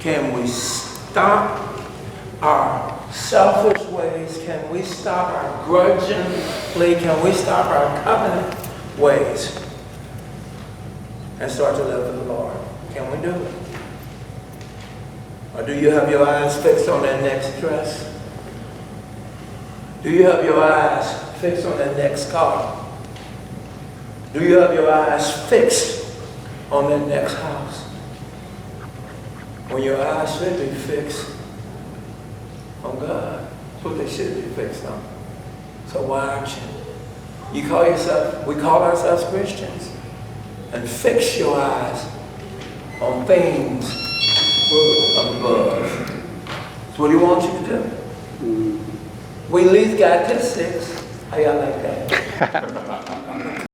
Can we stop our selfish ways? Can we stop our grudgingly? Can we stop our covenant ways and start to live for the Lord? Can we do it? Or do you have your eyes fixed on that next dress? Do you have your eyes fixed on that next car? Do you have your eyes fixed on that next house? When your eyes should be fixed on God. That's what they should be fixed on. So why aren't you? You call yourself, we call ourselves Christians. And fix your eyes on things above. That's what he wants you to do. We at least got to 6. How y'all like that?